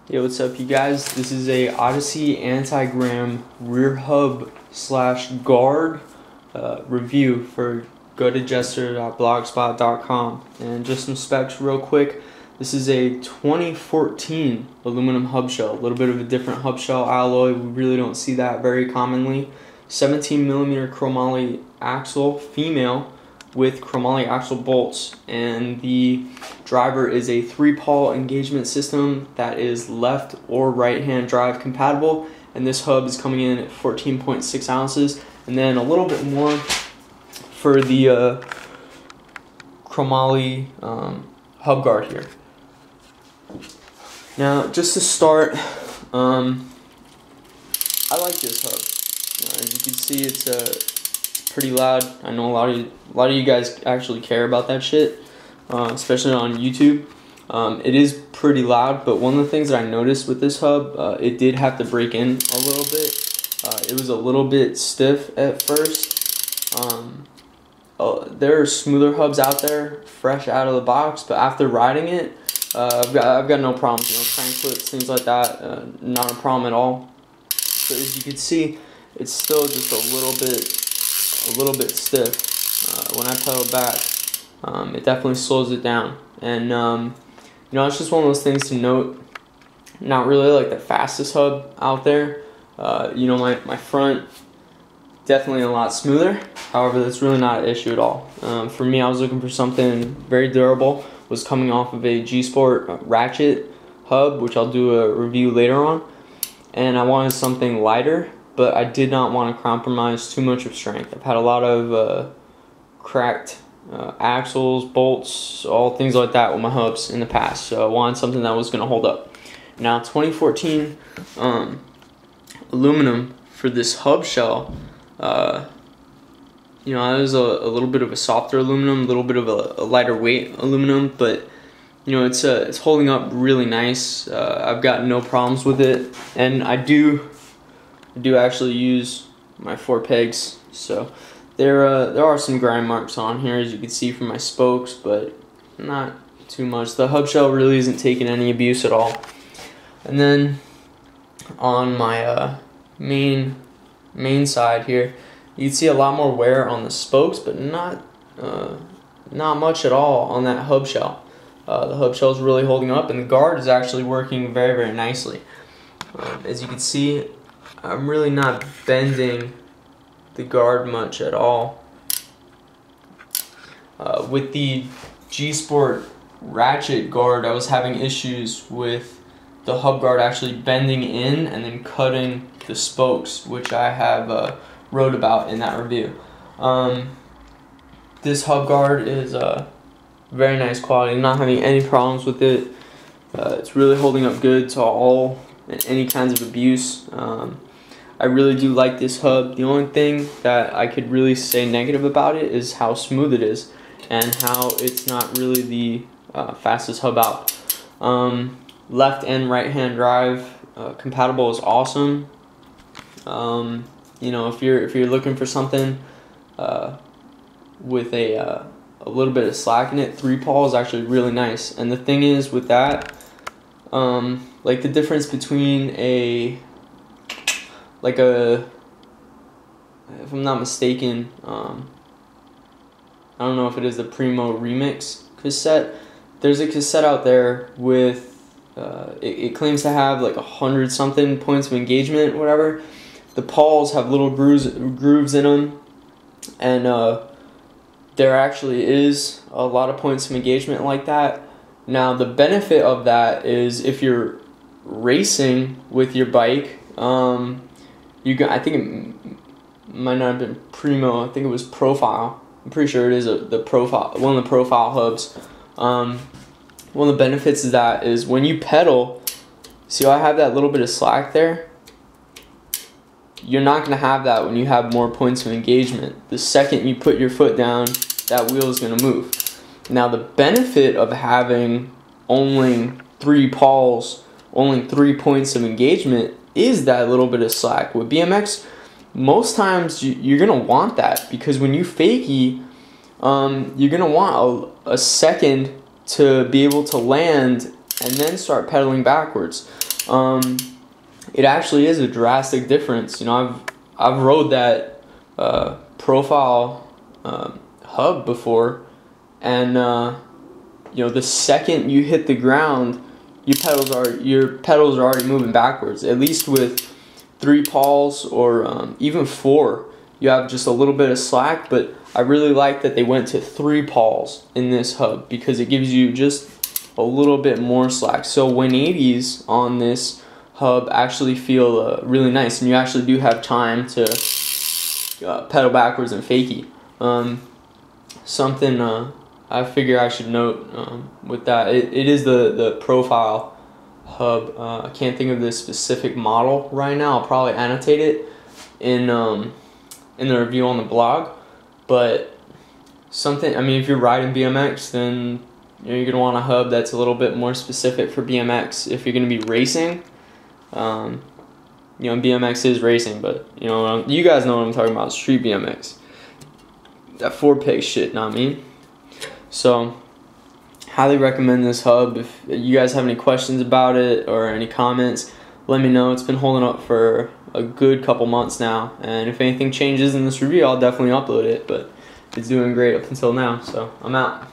Yo, what's up you guys? This is a Odyssey Antigram Rear Hub / guard review for GuttedJester.blogspot.com. And just some specs real quick. This is a 2014 aluminum hub shell, a little bit of a different hub shell alloy. We really don't see that very commonly. 17mm chromoly axle, female, with chromoly axle bolts, and the driver is a 3-pawl engagement system that is left or right hand drive compatible, and this hub is coming in at 14.6 ounces, and then a little bit more for the chromoly hub guard here. Now, just to start, I like this hub. As you can see, it's pretty loud. I know a lot of you guys actually care about that shit, especially on YouTube. It is pretty loud, but one of the things that I noticed with this hub, it did have to break in a little bit. It was a little bit stiff at first. There are smoother hubs out there, fresh out of the box, but after riding it, I've got no problems. You know, crank clips, things like that, not a problem at all. So as you can see, it's still just a little bit stiff. When I pedal back, it definitely slows it down. And you know, it's just one of those things to note. Not really like the fastest hub out there. You know, my front definitely a lot smoother. However, that's really not an issue at all. For me, I was looking for something very durable. Was coming off of a G Sport ratchet hub, which I'll do a review later on, and I wanted something lighter, but I did not want to compromise too much of strength. I've had a lot of cracked axles, bolts, all things like that with my hubs in the past, so I wanted something that was going to hold up. Now, 2014 aluminum for this hub shell, you know, it was a little bit of a softer aluminum, a little bit of a lighter weight aluminum, but you know, it's holding up really nice. I've got no problems with it, and I do actually use my 4 pegs, so there are some grind marks on here, as you can see from my spokes, but not too much. The hub shell really isn't taking any abuse at all. And then on my main side here, you can see a lot more wear on the spokes, but not much at all on that hub shell. The hub shell is really holding up, and the guard is actually working very, very nicely. As you can see, I'm really not bending the guard much at all. With the G Sport ratchet guard, I was having issues with the hub guard actually bending in and then cutting the spokes, which I have wrote about in that review. This hub guard is very nice quality. I'm not having any problems with it. It's really holding up good to all and any kinds of abuse. I really do like this hub. The only thing that I could really say negative about it is how smooth it is and how it's not really the fastest hub out. Left and right hand drive compatible is awesome. You know, if you're looking for something with a little bit of slack in it, 3-pawl is actually really nice. And the thing is with that, like the difference between if I'm not mistaken, I don't know if it is the Primo Remix cassette. There's a cassette out there with it claims to have like 100-something points of engagement, whatever. The pawls have little grooves in them, and there actually is a lot of points of engagement like that. Now, the benefit of that is if you're racing with your bike, I think it might not have been Primo, I think it was Profile. I'm pretty sure it is the Profile, one of the Profile hubs. One of the benefits of that is when you pedal, see how I have that little bit of slack there? You're not going to have that when you have more points of engagement. The second you put your foot down, that wheel is going to move. Now, the benefit of having only 3 pawls, only 3 points of engagement, is that little bit of slack. With BMX, most times you're going to want that, because when you fakie, you're going to want a second to be able to land and then start pedaling backwards. it actually is a drastic difference. You know, I've rode that profile hub before, and you know, the second you hit the ground, your pedals are already moving backwards. At least with 3 pawls or even 4, you have just a little bit of slack. But I really like that they went to 3 pawls in this hub, because it gives you just a little bit more slack. So 180s on this hub actually feel really nice, and you actually do have time to pedal backwards and fakie. Something I figure I should note with that, it is the profile hub. I can't think of this specific model right now. I'll probably annotate it in the review on the blog. But something, I mean, if you're riding BMX, then you know, you're gonna want a hub that's a little bit more specific for BMX. If you're gonna be racing, you know, BMX is racing, but you know, you guys know what I'm talking about, street BMX. That 4-peg shit, not me. So, highly recommend this hub. If you guys have any questions about it or any comments, let me know. It's been holding up for a good couple months now, and if anything changes in this review, I'll definitely upload it, but it's doing great up until now, so I'm out.